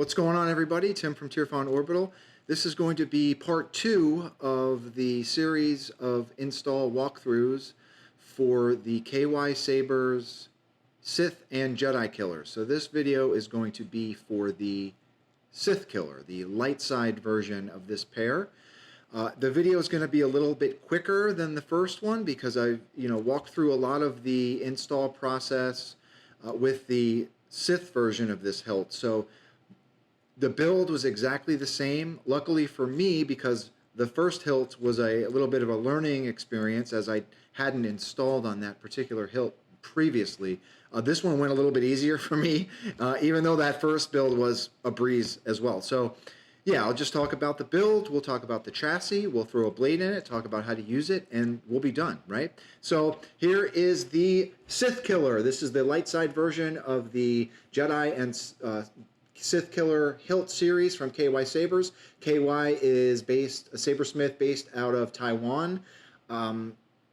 What's going on, everybody? Tim from Tyrfon Orbital. This is going to be part 2 of the series of install walkthroughs for the KY Sabers Sith and Jedi Killer. So this video is going to be for the Sith Killer, the light side version of this pair. The video is going to be a little bit quicker than the first one because I've walked through a lot of the install process with the Sith version of this hilt. So the build was exactly the same. Luckily for me, because the first hilt was a little bit of a learning experience as I hadn't installed on that particular hilt previously. This one went a little bit easier for me, even though that first build was a breeze as well. So yeah, I'll just talk about the build, we'll talk about the chassis, we'll throw a blade in it, talk about how to use it, and we'll be done, right? So here is the Sith Killer. This is the light side version of the Jedi and Sith Killer hilt series from KY Sabers. KY is a sabersmith based out of Taiwan.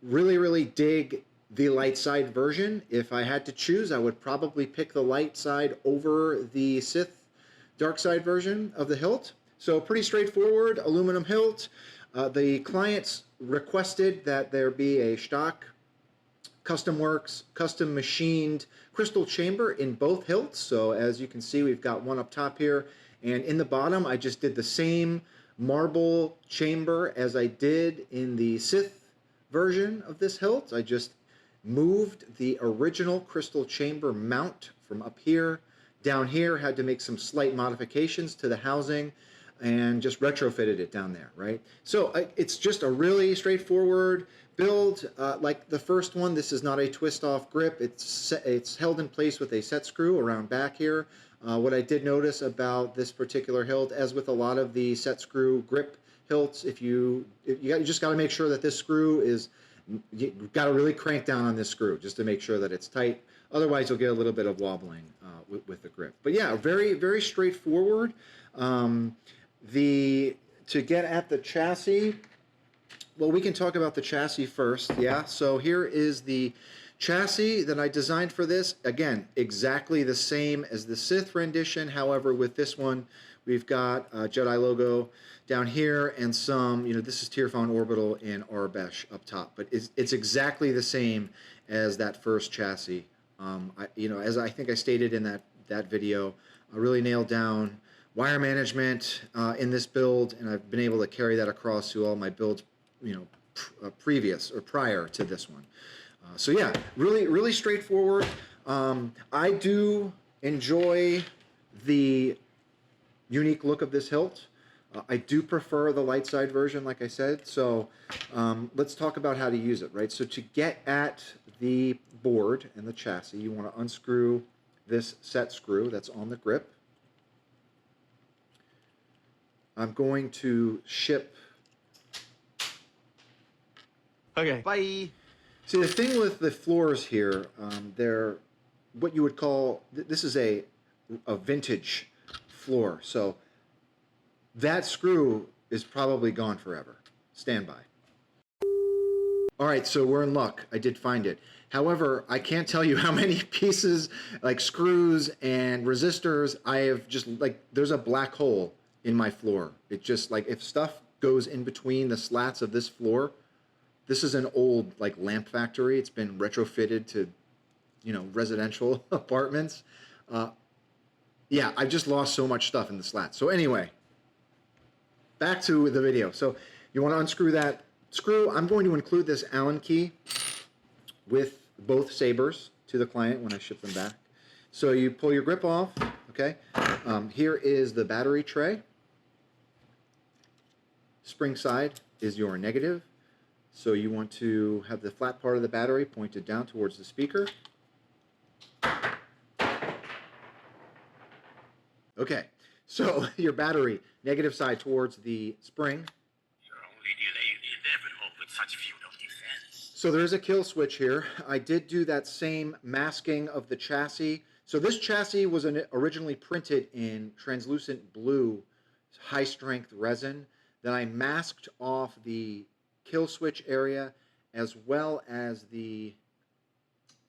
Really dig the light side version. If I had to choose, I would probably pick the light side over the Sith dark side version of the hilt. So pretty straightforward aluminum hilt. The clients requested that there be a Shtok custom works, custom machined crystal chamber in both hilts. So as you can see, we've got one up top here, and in the bottom I just did the same marble chamber as I did in the Sith version of this hilt. I just moved the original crystal chamber mount from up here down here, had to make some slight modifications to the housing and just retrofitted it down there, right? So it's just a really straightforward build. Like the first one, this is not a twist-off grip. It's held in place with a set screw around back here. What I did notice about this particular hilt, as with a lot of the set screw grip hilts, you just got to make sure that this screw is, you got to really crank down on this screw just to make sure that it's tight. Otherwise, you'll get a little bit of wobbling with the grip. But yeah, very straightforward. To get at the chassis, well, we can talk about the chassis first. Yeah, so here is the chassis that I designed for this. Again, exactly the same as the Sith rendition. However, with this one, we've got a Jedi logo down here and some, this is Tyrfon Orbital in Arbesh up top. But it's exactly the same as that first chassis. As I think I stated in that video, I really nailed down wire management in this build, and I've been able to carry that across to all my builds, previous or prior to this one. So yeah, really straightforward. I do enjoy the unique look of this hilt. I do prefer the light side version, like I said. So let's talk about how to use it, right? So to get at the board and the chassis, you want to unscrew this set screw that's on the grip. I'm going to ship. Okay. Bye. See, the thing with the floors here, they're what you would call, this is a vintage floor. So that screw is probably gone forever. Stand by. All right, so we're in luck. I did find it. However, I can't tell you how many pieces, like screws and resistors, I have just, there's a black hole in my floor. It just, if stuff goes in between the slats of this floor, this is an old, lamp factory. It's been retrofitted to, residential apartments. Yeah, I've just lost so much stuff in the slats. So anyway, back to the video. So you want to unscrew that screw. I'm going to include this Allen key with both sabers to the client when I ship them back. So you pull your grip off, okay? Here is the battery tray. Spring side is your negative. So you want to have the flat part of the battery pointed down towards the speaker. Okay, so your battery, negative side towards the spring. You're only delaying the inevitable with such feudal defense. So there is a kill switch here. I did do that same masking of the chassis. So this chassis was originally printed in translucent blue, high-strength resin. Then I masked off the kill switch area as well as the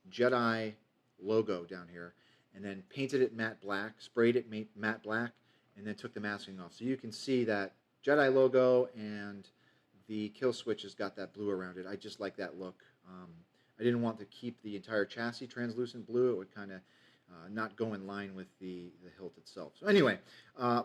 Jedi logo down here, and then painted it matte black, sprayed it matte black, and then took the masking off. So you can see that Jedi logo, and the kill switch has got that blue around it. I just like that look. I didn't want to keep the entire chassis translucent blue. It would kind of not go in line with the hilt itself. So anyway,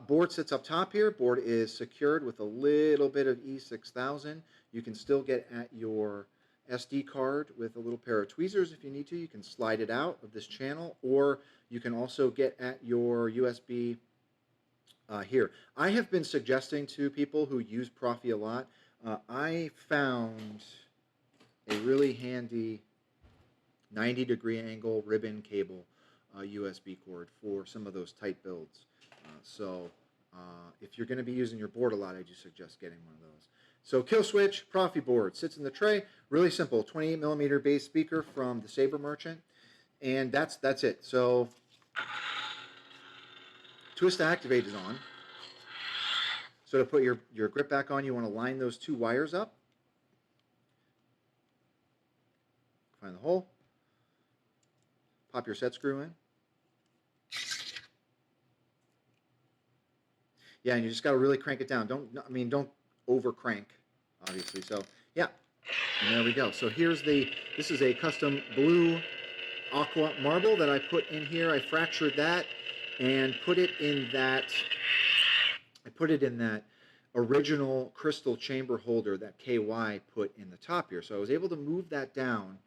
board sits up top here. Board is secured with a little bit of E6000. You can still get at your SD card with a little pair of tweezers if you need to. You can slide it out of this channel, or you can also get at your USB here. I have been suggesting to people who use Proffie a lot, I found a really handy 90-degree angle ribbon cable USB cord for some of those tight builds. So if you're going to be using your board a lot, I do suggest getting one of those. So kill switch, Proffie board, sits in the tray. Really simple, 28mm bass speaker from the Saber Merchant. And that's it. So twist to activate is on. So to put your grip back on, you want to line those two wires up. Find the hole. Pop your set screw in. Yeah, and you just got to really crank it down. Don't over crank, obviously. So yeah, and there we go. So this is a custom blue aqua marble that I put in here. I fractured that and put it in that. I put it in that original crystal chamber holder that KY put in the top here. So I was able to move that down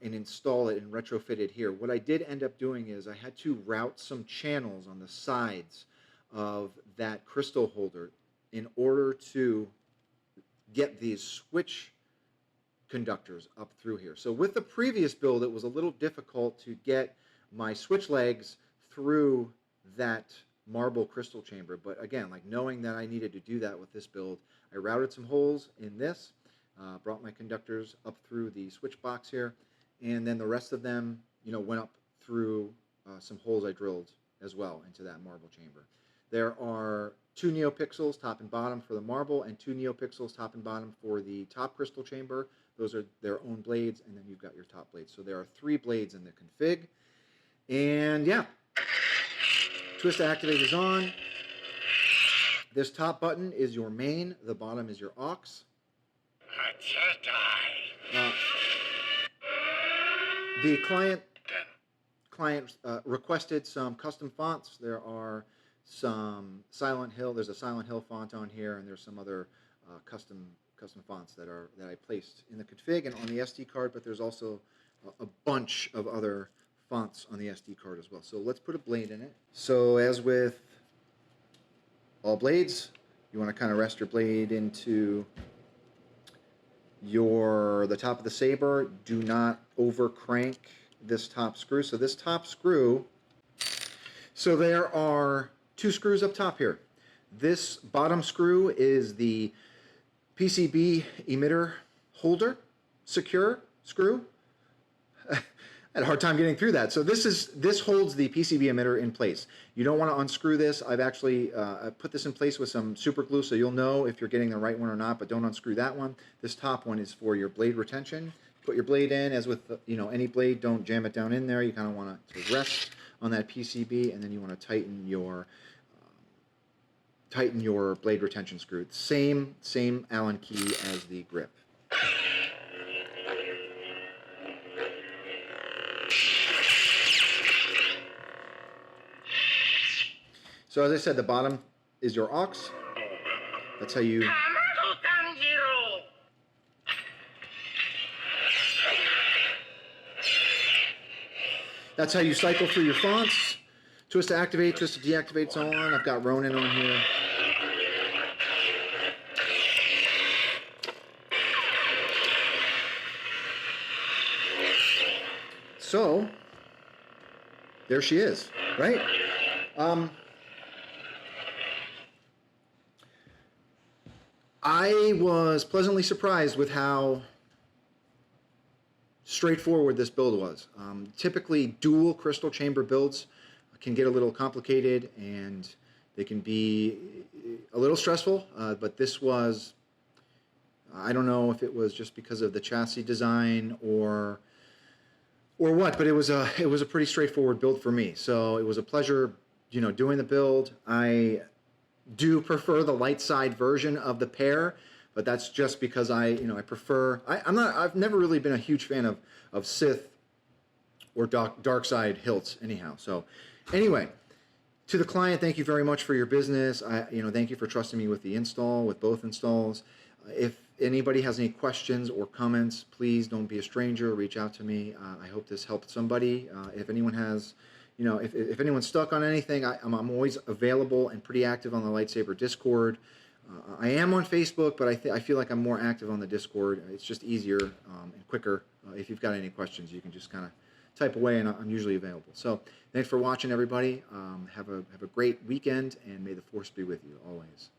and install it and retrofit it here. What I did end up doing is I had to route some channels on the sides of that crystal holder in order to get these switch conductors up through here. So with the previous build, it was a little difficult to get my switch legs through that marble crystal chamber. But again, like knowing that I needed to do that with this build, I routed some holes in this, brought my conductors up through the switch box here, and then the rest of them, went up through some holes I drilled as well into that marble chamber. There are 2 neopixels top and bottom for the marble, and 2 neopixels top and bottom for the top crystal chamber. Those are their own blades, and then you've got your top blades. So there are 3 blades in the config. And yeah, twist to activate is on. This top button is your main. The bottom is your aux. A Jedi. The client requested some custom fonts. There are some Silent Hill. There's a Silent Hill font on here, and there's some other custom fonts that I placed in the config and on the SD card. But there's also a bunch of other fonts on the SD card as well. So let's put a blade in it. So as with all blades, you want to kind of rest your blade into the top of the saber. Do not over crank this top screw. So this top screw, so there are 2 screws up top here. This bottom screw is the PCB emitter holder, secure screw. I had a hard time getting through that. So this holds the PCB emitter in place. You don't want to unscrew this. I've actually put this in place with some super glue, so you'll know if you're getting the right one or not, but don't unscrew that one. This top one is for your blade retention. Put your blade in, as with any blade, don't jam it down in there. You kind of want it to rest on that PCB, and then you want to tighten your blade retention screw. Same Allen key as the grip. So as I said, the bottom is your aux. That's how you... That's how you cycle through your fonts. Twist to activate, twist to deactivate's on. I've got Ronin on here. So, there she is, right? I was pleasantly surprised with how straightforward this build was. Typically, dual crystal chamber builds can get a little complicated and they can be a little stressful, but this was, I don't know if it was just because of the chassis design or what, but it was a pretty straightforward build for me. So it was a pleasure, doing the build. I do prefer the light side version of the pair, but that's just because I prefer. I've never really been a huge fan of Sith or dark side hilts anyhow. So anyway, to the client, thank you very much for your business. Thank you for trusting me with the install, with both installs. If anybody has any questions or comments, please don't be a stranger. Reach out to me. I hope this helped somebody. If anyone has, if anyone's stuck on anything, I'm always available and pretty active on the Lightsaber Discord. I am on Facebook, but I feel like I'm more active on the Discord. It's just easier and quicker. If you've got any questions, you can just kind of type away, and I'm usually available. So thanks for watching, everybody. Have a great weekend, and may the Force be with you always.